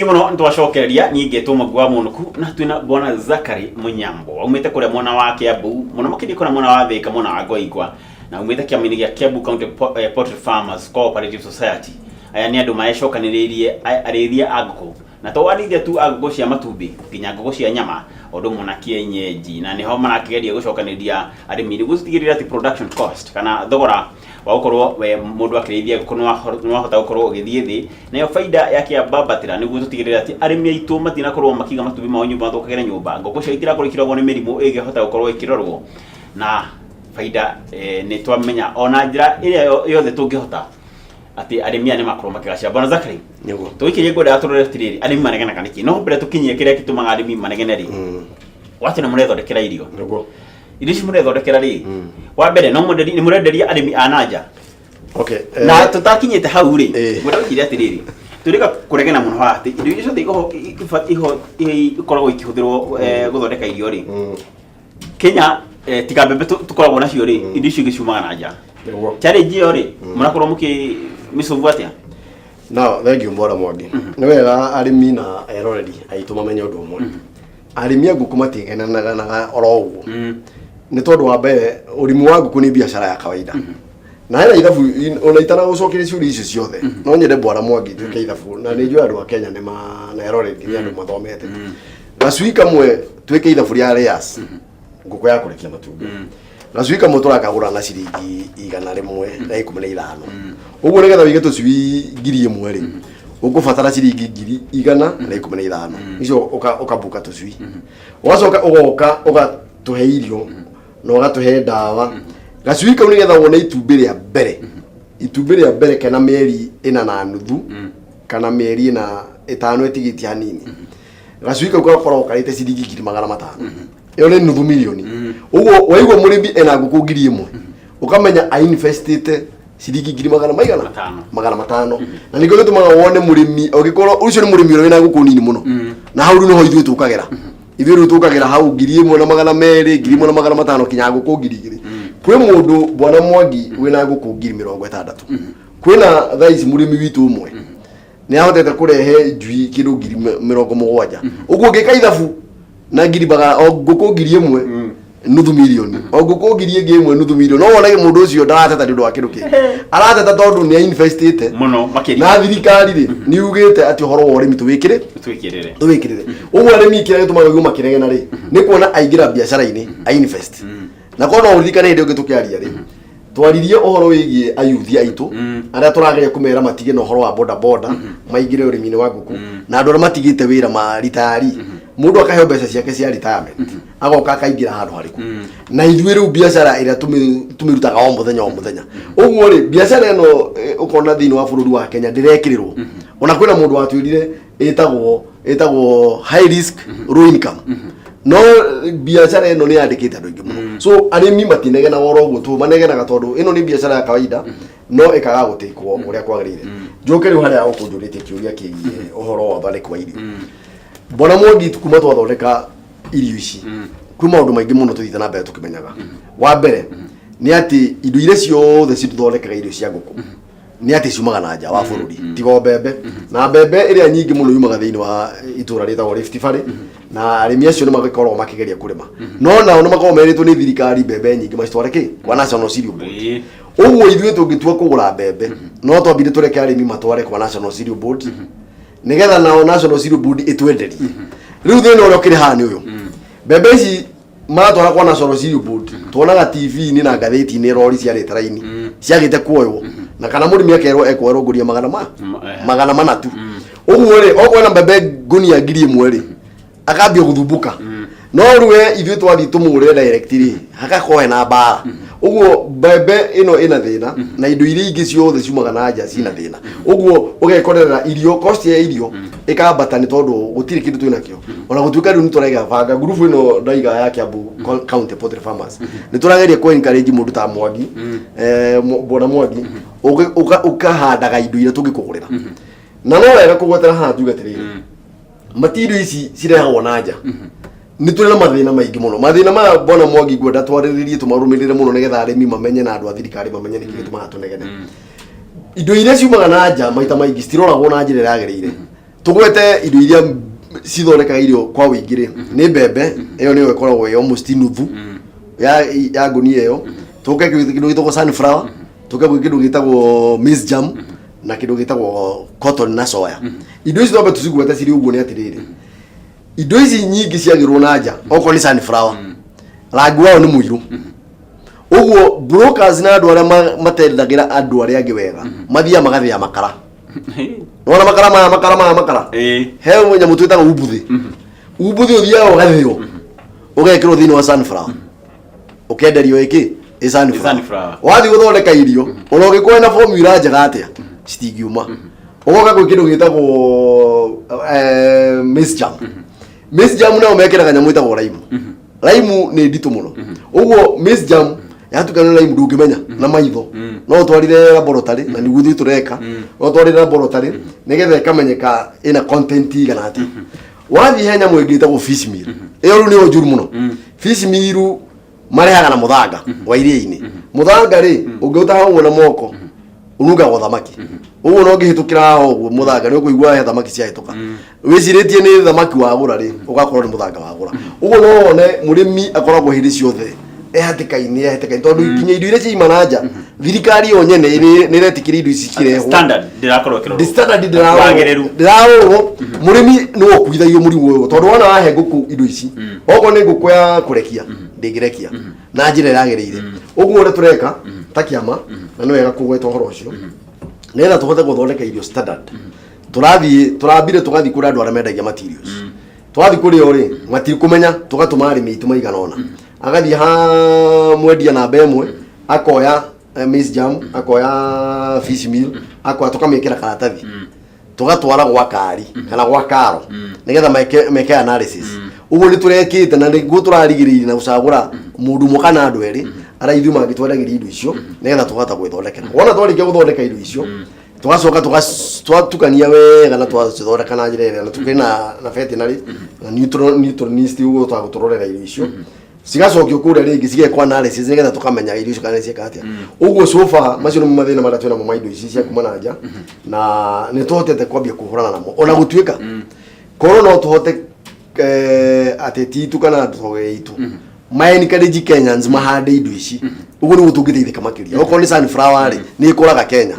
Muno ntwacokereria nyinge tumagwa Munuku na twina bwana Zachary Munyambu umite kuria mwana wa Kiambu muno makiri kuna mwana wa Thika mwana wa Ngoigwa na umite kiamini gya Kiambu County Poultry Farmers Cooperative Society. Aya ni andu maecokaniririe arithia Nguku na to warithia tu Nguku cia matumbi nginya Nguku cia nyama odo muna kienyeji na niho marakigeria gucokaniria arimi ni gutigirira ati production cost kana thogora wa ukorwo we mundu akirithia Nguku no hota ukorwo ugithie thi na yo faida yake ababatira ni gutigirira ati arimi aitu matina korwo makiga matumbi ma nyumba thokagera nyumba Nguku cia itira kurikiragwo ni mirimu igihota gukorwo ikirorwo na faida ni twamenya ona njira iria yothe tungihota ati arimi ane makorwo makigacia bwana Zachary Nyego tuikirie ngoda aturore tiriri arimi manegena kaniki no mbere tukinyie kiria kitumaga arimi manegena ri watu ni murethondekera irio Nyego irio ci murethondekera ri wa mbere no munderi ni murenderia arimi ananja okay na tutakinyite hau ri ngoda ukiria tiriri turika kuregena muno hati irio icio iho ikoragwo ikihuthirwo guthondeka irio ri Kenya tiga bebe tukoragwo nacio ri irio icio giciumaga nanja challenge yo ri murakorwo muki misuvu atia no thank you mbora Mwangi ni wega arimi na eroreri aitu mamenye undu umwe arimi a Nguku matigenanaga oro uguo ni tondu wa mbere urimi wa Nguku ni biashara ya kawaida na hena ithabu ona itana gucokeria ciuri icio ciothe no nyende mbora Mwangi tuke ithabu na ni njui andu a Kenya ni na eroreri ni andu mathomete gacui kamwe twike ithabu ria layers Nguku ya kurekia matumbi gacui kamwe turakagura na ciringi 115 uguo nigetha wige tucui 1000 ri ukubatara ciringi 115 icio ukabuka tucui ugacoka ugoka ugatuhe irio no ugatuhe ndawa gacui kau nigetha wone itumbi ria mbere kana mieri 4 na nuthu kana mieri 5 etigitie hanini gacui kau gakorwo karite ciringi 500 iyo ni nuthu milioni uguo waigwa murimi ena Nguku 1000 ukamenya ainvestite ciringi 500 na niko gitumaga wone murimi ogikorwo ucio ni murimi wina Nguku nini muno na hau no ithuĩ tukagera hau 1200 1500 kinya Nguku 2000 kwi mundu bwana Mwangi wina Nguku 60,000 kwina thaici murimi witu umwe ni ahotete kurehe njui kindu 70,000 uguo ngika ithabu na ngiribaga o Nguku 1000 nuthu milioni o Nguku 1,000 nuthu milioni no wonage mundu ucio ndarateta ndu wa kindu ki arateta tondu ni investite muno makiri na thirikari ri ni ugite ati horo wa urimi twikirire uguo arimi kira gitumaga guo makiregena ri ni kuona aingira biashara-ini ainvest na kono uthikane hinde ugitukiaria ri twaririe uhoro wigie ayuthi aitu aria turageria kumera matige no horo wa boda maingire urimi-ini wa Nguku na andu matigite wira ma ritari mundu akaheo mbeca ciake cia retirement agoka akaingira handu hariku na ithuĩ riu biashara ira tumirutaga o muthenya uguo ri biashara eno ukona thini wa bururi wa Kenya ndirekirirwo ona kwina mundu watwirire etagwo high risk low income no biashara eno ni yandikite andu ingi muno so arimi matinegena woro uguo tu manegenaga tondu eno ni biashara ya kawaida no ikaga gutikwo uria kwagirire njoke riu haria ukunjuritie kiuria kigie uhoro wa thondeki wa irio bwana Mwangi tukuma twathondeka irio ici kwi maundu maingi muno tuthite na mbere tukimenyaga wa mbere ni ati indo iria ciothe cituthondekaga irio cia Nguku ni ati ciumaga na nja wa bururi tigo mbembe na mbembe iria nyingi muno yumaga thiini wa itura ritagwo Rift Valley na arimi acio ni magikorwo makigeria kurima no nao ni makorwo meritwo ni thirikari mbembe nyingi macitwareke kwa National Cereal Board uguo ithuĩ tungitua kugura mbembe no twambire tureke arimi matware kwa National Cereal Board nigetha nao National Cereal Board itwenderi riu thina uria ukiri hani uyu mbembe ici matwara kwa National Cereal Board tuonaga TV ni na gatheti ni rori cia retaraini ciagite kuoywo na kana murimi akerwo ekwerwo nguria magana manatu uguo ri okwena mbembe ngunia 1,000 ri akambia guthumbuka no ruwe ithuĩ twathi tumure directly hakakohe na mbara uguo mbembe ino ina thina na indo iria ingi ciothe ciumaga na nja cina thina uguo ugekorera irio cost ya irio ikambata ni tondu gutiri kindu twina kio ona gutuika riu nituraiga banga group ino ndaiga ya Kiambu County Poultry Farmers niturageria ku encourage mundu ta Mwangi bwana Mwangi ukahandaga indo iria tungikugurira na no wega kugwetera haha tugatiriri matirio ici cirehagwo na nja ni tuli na mathina maingi muno mathina ma bwana Mwangi gwenda twariririe tumarumirire muno nigetha arimi mamenye na andu a thirikari mamenye niki gituma tunegene indo iria ciumaga na nja maita maingi citiroragwo na njira yagirire tugwete indo iria cithondekaga irio kwa wĩingĩ nĩ mbembe ĩyo nĩyo ĩkoragwo almost nuthu ya ngũnia ĩyo tuke kĩndũ gĩtagwo sunflower tuke kĩndũ gĩtagwo maize germ na kĩndũ gĩtagwo cotton na soya indo ici twambe tũcigwete cirĩ ũguo nĩ atĩrĩrĩ indo ici nyingĩ ciagĩrwo na nja okorwo nĩ sunflower rangi wao nĩ mũirũ ũguo brokers na andũ arĩa matendagĩra andũ arĩa angĩ wega mathiaga magathĩa makara nona makara he nyamũ twĩtaga umbuthĩ ũthiaga ũgathĩo ũgekĩrwo thĩinĩ wa sunflower ũkenderio ĩkĩ sunflower wathiĩ gũthondeka irio ona ũngĩkorwo na formula njega atĩa citingiuma ũgoka gwĩ kĩndũ gĩtagwo maize germ nao mekĩraga nyamũ ĩtagwo lime nĩ nditũ mũno ũguo maize germ yatukanio na lime ndũngĩmenya na maitho no ũtwarire laboratory na nĩguo ithuĩ tũreka no ũtwarire laboratory nĩgetha ĩkamenyeka ĩna content igana atĩa wathiĩ he nyamũ ĩngĩ ĩtagwo fish meal ĩyo rĩu nĩyo njũru mũno fish meal marehaga na mũthanga wa iria-inĩ mũthanga rĩ ũngĩũtaha ũguo na moko unungaga thamaki ũguo no ũngĩhĩtũkĩra haha ũguo mũthanga nĩ ũkũigua he thamaki ciahĩtũka wĩcirĩtie nĩ thamaki wagũra rĩ ũgakorwo nĩ mũthanga wagũra ũguo no wone mũrĩmi akoragwo hĩndĩ ciothe ehatĩka-inĩ tondũ kinya indo iria ciaima na nja thirikari yo nyene nĩ iretikĩria indo ici cirehwo standard ndĩrarorwo mũrĩmi nĩ ũkuithagio mũrimũ ũyũ tondũ wona wahe ngũkũ indo ici okorwo nĩ ngũkũ ya kũrekia ndĩngĩrekia na njĩra ĩragĩrĩire ũguo ũrĩa tũreka ta kĩama na nĩ wega kũgweta ũhoro ũcio nĩgetha tũhote gũthondeka irio standard tũrambire tũgathiĩ kũrĩ andũ arĩa mendagia materials twathiĩ kũrĩ o rĩ matikũmenya tũgatũma arĩmi aitũ maigana ona agathiĩ ha mwendia namba ĩmwe akoya maize germ akoya fish meal akoya tũkamĩkĩra karatathi tũgatwara gwa kari kana gwa karo nĩgetha meke analysis ũguo nĩ tũrekĩte na nĩguo tũrarigĩrĩirie na gũcagũra mũndũ ũmwe kana andũ erĩ arĩa ithuĩ mangĩtwendagĩria indo icio nĩgetha tũkahota gwĩthondekera wona twarĩkia gũthondeka indo icio tugacoka twatukania wega na twacithondeka na njĩra ĩrĩa na tũkĩrĩ na veterinary na nutritionist ũguo twagũtũrorera irio icio cigacokio kũrĩa rĩngĩ cigekwo analysis nĩgetha tũkamenya irio icio kana cieka atĩa ũguo sofa macio nĩ mathĩna marĩa twĩna mo ma indo ici cia kuma na nja na nĩ tũhotete kwambia kũhũrana namo ona gũtuĩka korwo no tũhote ateti itu kana tũge itu ma-encourage Kenyans mahande indo ici ũguo nĩguo tũngĩteithĩka makĩria okorwo nĩ sunflower rĩ nĩ ĩkũraga Kenya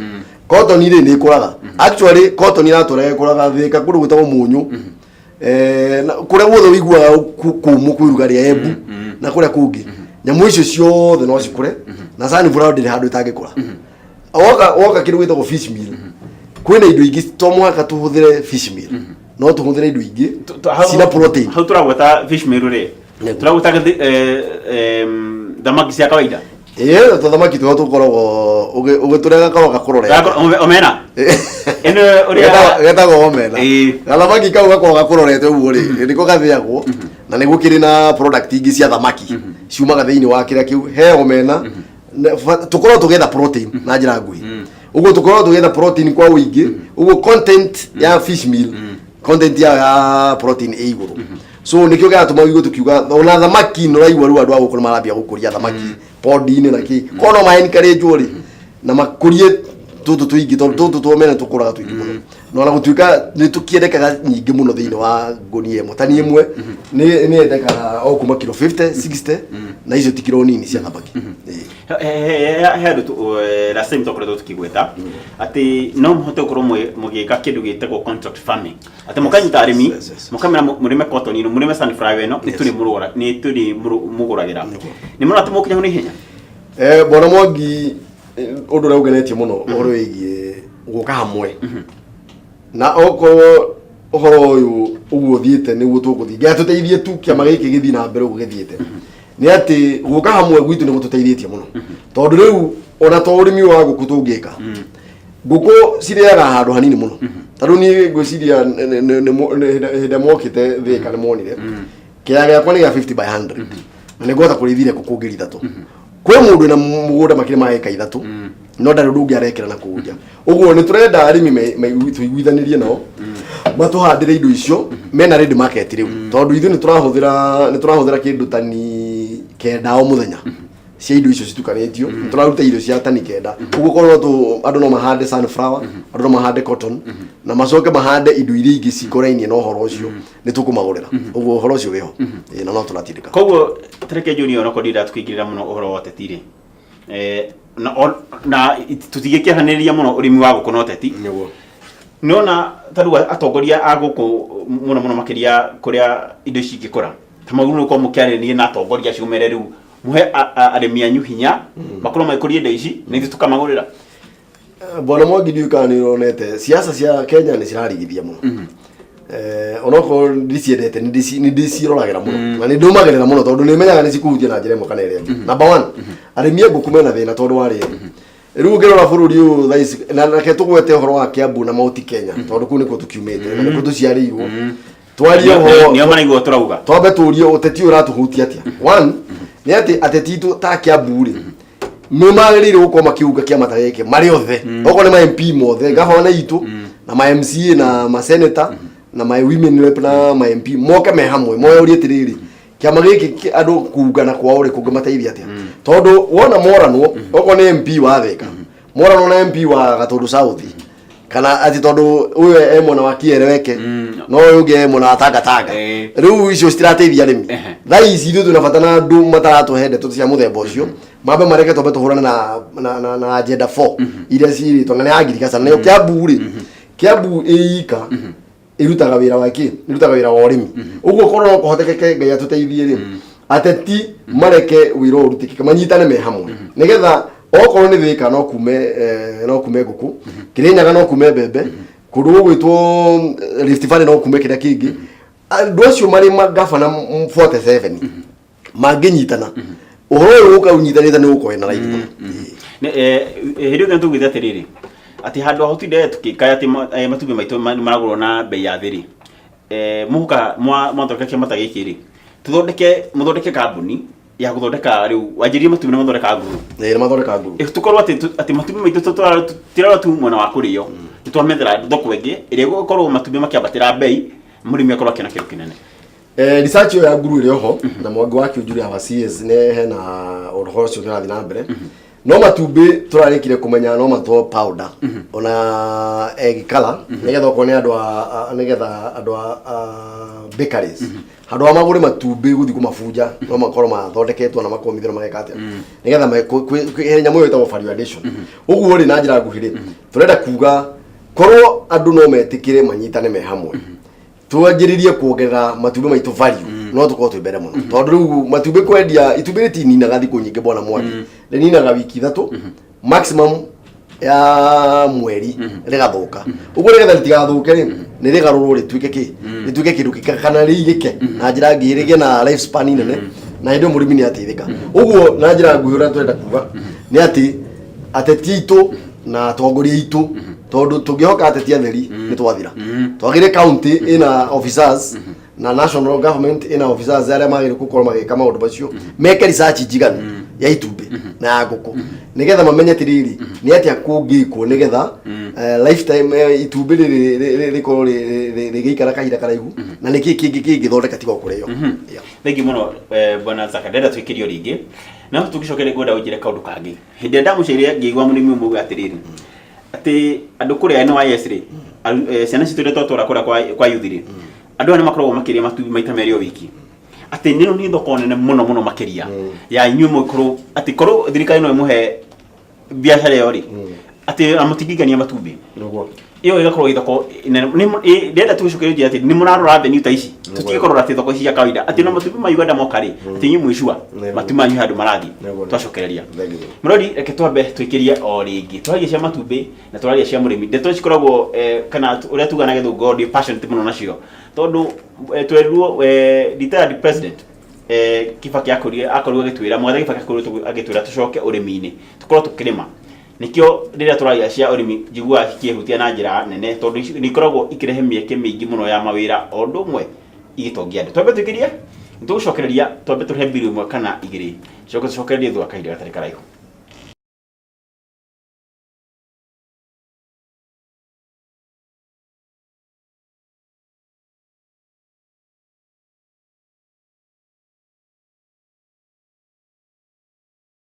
cotton rĩ nĩ ĩkũraga actually cotton iratũraga ĩkũraga Thĩka kũndũ gwĩtagwo Mũnyũ kũrĩa guothe wĩiguaga kũmũ kwĩruga rĩa Embu na kũrĩa kũngĩ nyamũ icio ciothe no cikũre na sunflower ndĩrĩ handũ ĩtangĩkũra woka kĩndũ gĩtagwo fish meal kwĩna indo ingĩ to mũhaka tũhũthĩre fish meal no tũhũthĩre indo ingĩ cina protein hau tũragweta fish meal rĩ tũragweta thamaki cia kawaida thamaki tuo tukoragwo ũgĩtũrega korwo gakũrorete omena eno ũrĩa getagwo omena gathamaki kau gakorwo gakũrorete ũguo rĩ nĩko gathĩagwo na nĩguo kĩrĩ na product ingĩ cia thamaki ciumaga thĩinĩ wa kĩrĩa kĩu he omena tũkorwo tũgetha protein na njĩra nguhĩ ũguo tũkorwo tũgetha protein kwa wĩingĩ ũguo content ya fish meal content ya protein ĩ igũrũ so nikio gatuma wigo tukiuga ona thamaki no raigua rũ andũ a gũkũ marambia gũkũria thamaki pond-inĩ na kĩ kono ma encourage rĩ na makũrie tũtũ tũingĩ tũtũ tũmene tũkũraga tũingĩ mũno no na gũtuĩka nĩ tũkiendekaga nyingĩ mũno thĩinĩ wa ngũnia ĩmwe tani ĩmwe nĩ endekaga o kuma kilo 50 60 na icio ti kilo nini cia thamaki he andũ last time tũkoretwo tũkĩgweta atĩ no mũhote gũkorwo mũgĩka kĩndũ gĩtagwo contract farming atĩ mũkanyita arĩmi mũkamera mũrĩme cotton ino mũrĩme sunflower ĩno nĩ tũrĩ mũgũragĩra nĩ mũno atĩ mũkinya nĩ ihenya bona Mwangi ũndũ ũrĩa ũgenetie mũno ũhoro wĩgiĩ gũka hamwe na okorwo ũhoro ũyũ ũguo thiĩte nĩguo tũgũthiĩ nginya tũteithie tu kĩama gĩkĩ gĩthiĩ na mbere ũguo gĩthiĩte nĩ atĩ gũka hamwe gwitũ nĩ gũtũteithĩtie mũno tondũ rĩu ona to ũrĩmi wa ngũkũ tũngĩka ngũkũ cirĩaga handũ hanini mũno tondũ niĩ ngwĩciria hĩndĩ mokĩte Thĩka nĩ monire kĩaya gĩakwa nĩ gĩa 50 by 100 na nĩ ngũhota kũrĩithia ngũkũ ngiri ithatũ kwĩ mũndũ na mũgũnda makĩrĩ ma eka ithatũ no ndarĩ ũndũ ũngĩ arekĩra na kũu nja ũguo nĩ tũrenda arĩmi tũiguithanĩrie nao matũhandĩre indo icio mena ready market rĩu tondũ ithuĩ nĩ tũrahũthĩra kĩndũ tani 9 o mũthenya cia indo icio citukanĩtio tũraruta irio cia tani kenda ũguo korwo andũ no mahande sunflower andũ no mahande cotton na macoke mahande indo iria ingĩ cikorainie na ũhoro ũcio nĩ tũkũmagũrĩra ũguo ũhoro ũcio wĩho na no tũratindĩka koguo Tereke Junior no kondira tukĩingĩrĩra mũno ũhoro wa ũteti-rĩ na tũtigĩkĩranĩria mũno ũrĩmi wa gũkũ na ũteti nona tarua atongoria a gũkũ mũno makĩria kũrĩa indo cingĩkũra ta maguru no mũkĩarĩrie na atongoria acio mere rĩu muhe arĩmi anyu hinya makorwo maikũrie indo ici na ithuĩ tukamagũrĩra. Bwana Mwangi ndiũĩ kana nĩ ũronete siasa cia Kenya nĩ cirarigithia mũno onokorwo ndiciendete nĩ ndĩciĩroragĩra mũno na nĩ ndũmagĩrĩra mũno tondũ nĩ menyaga nĩ cikũhutia na njĩra ĩmwe kana ĩrĩa ĩngĩ. Number one, arĩmi a ngũkũ mena thĩna tondũ wa rĩrĩ rĩu ũngĩrora bũrũri ũyũ thaa ici na reke tũgwete ũhoro wa Kiambu na Mount Kenya tondũ kũu nĩkuo tũkiumĩte na nĩkuo tũciarĩirwo twarie ũhoro nĩo maraigua tũrauga twambe tũrie ũteti ũyũ ũratũhutia atĩa. One nĩ atĩ ateti itũ ta Kiambu-rĩ nĩ magĩrĩirwo gũkorwo makiunga kĩama ta gĩkĩ marĩ othe okorwo nĩ ma MP mothe gavana itũ na ma MCA na ma senator na ma women rep na ma MP moke me hamwe moyũrie atĩrĩrĩ kĩama gĩkĩ andũ kungana kwao rĩ kũngĩmateithia atĩa tondũ wona moranwo okorwo nĩ MP wa Thika moranwo na MP wa Gatundu South kana ati tondu uyu mwena wa Kiereweke no uyu ungi mwena wa Tanga riu icio citirateithia arimi thaa ici ithuĩ tunabatana andu mataratuhende tucia muthemba ucio mambe mareke twambe tuhurane na agenda 4 iria ciritwo na agriculture nayo Kiambu ika irutaga wira wa ki irutaga wira wa urimi uguo korwo no kuhotekeke Ngai atuteithie ri ateti mareke wira urutike manyitane me hamwe nigetha okorwo nĩ Thika no kume Nguku Kirinyaga no kume Mbembe kundu gwitwo Rift Valley no kume kĩrĩa kĩngĩ andũ acio marĩ magavana 47 mangĩnyitana ũhoro ũyũ ũkaunyitanĩte nĩ ũkoe na raithi hĩndĩ ĩyo tũgwĩte atĩrĩrĩ atĩ handũ ahotinde tũkĩkaya atĩ matumbĩ maitũ maragũrwo na bei ya thĩ rĩ mũhuka mwathondeka kĩama ta gĩkĩ rĩ mũthondeke kambuni ya guthondeka riu wanjirie matumbĩ na mathondeka nguru nĩ mathondeka nguru tukorwo atĩ matumbĩ maitũ tirara tu mwena wa kũrĩo nĩtwamethera thoko ĩngĩ ĩrĩa gũkorwo matumbĩ makĩambatĩra bei mũrĩmi akorwo akĩona kĩndũ kĩnene. Research ya nguru ĩrĩ oho na Mwangi wa Kiunjuri hawa CS nĩ hena ũhoro ũcio ũrathiĩ na mbere no matumbĩ tũrarĩkire kũmenya no matwo powder ona egg color nĩgetha okorwo nĩ andũ a bakeries handũ amagũre matumbĩ gũthiĩ kũmabunja no makorwo mathondeketwo na makomithio na mageka atĩa nĩgetha nyamũ ĩyo ĩtagwo value addition ũguo rĩ na njĩra nguhĩ rĩ tũrenda kuga korwo andũ no metĩkĩre manyitane me hamwe twanjĩrĩrie kuongerera matumbĩ maitũ value no tũkorwo twĩ mbere mũno tondũ rĩu matumbĩ kwendia itumbĩ rĩtininaga thikũ nyingĩ Bwana Mwangi rĩninaga wiki 3 maximum ya mweri rĩgathũka ũguo nĩgetha rĩtigathũke rĩ nĩ rĩgarũrwo rĩtuĩke kĩndũ kana rĩigĩke na njĩra ngĩ rĩgĩe na life span nene na hĩndĩ mũrĩmi nĩ ateithĩka ũguo na njĩra nguhĩ ũrĩa twenda kuga nĩ atĩ ateti aitũ na atongoria aitũ tondu tungĩhoka ateti atheri nĩ twathira twagĩre county ina officers na national government ina officers arĩa magĩrĩirwo gũkorwo magĩka maũndũ macio meke research njiganu ya itumbĩ na ya ngũkũ nigetha mamenye atĩrĩrĩ nĩ atĩa kũngĩkwo nigetha lifetime itumbĩ rĩkorwo rĩgĩikara kahinda karaihu na nĩ kĩngĩthondeka tiga kũrĩo. Thengi mũno Bwana Zachary ndenda twĩkĩrio rĩngĩ na tũgĩcokere ngwenda ũnjĩre kaũndũ kangĩ hĩndĩ ndamũceire ngĩigua mũrĩmi ũmwe atĩrĩrĩ atĩ andũ kũrĩa NYS rĩ ciana citũ twatwara kũrĩa kwa youth rĩ andũ aya nĩ makoragwo makĩria matumbĩ maita merĩ o wiki atĩ nĩno nĩ thoko nene mũno makĩria ya inyuĩ mũkorwo atĩ korwo thirikari no ĩmũhe biacara ĩyo rĩ atĩ amũtingigania matumbĩ iyo ĩgakorwo thoko ndenda tũcokererie atĩ nĩ mũrarora venue ta ici tũtikorwo atĩ thoko cia kawaida atĩ no matumbĩ ma Uganda moka rĩ atĩ inyuĩ mwĩcua matumbĩ manyu handũ marathi twacokereria mũrodi reke twambe twĩkĩrie o rĩngĩ twaria cia matumbĩ na twaria cia mũrĩmi ndeto cikoragwo kana ũrĩa tugana gĩthũngũ God passionate mũno nacio tondũ twerirwo retired president Kibaki akorirwo agĩtwĩra mwathe Kibaki akorirwo agĩtwĩra tũcoke ũrĩmi-inĩ tũkorwo tũkĩrĩma nikio rĩrĩa tũraria cia ũrĩmi njigua cikĩhutia na njĩra nene tondũ nĩ ikoragwo ikĩrehe mĩeke mĩingĩ mũno ya mawĩra o ũndũ ũmwe igĩtongia andũ twambe twĩkĩrie nĩtũgũcokereria twambe tũrehe mbirũ ĩmwe kana igĩrĩ coke tũcokererie thutha kahinda gatarĩ karaihu.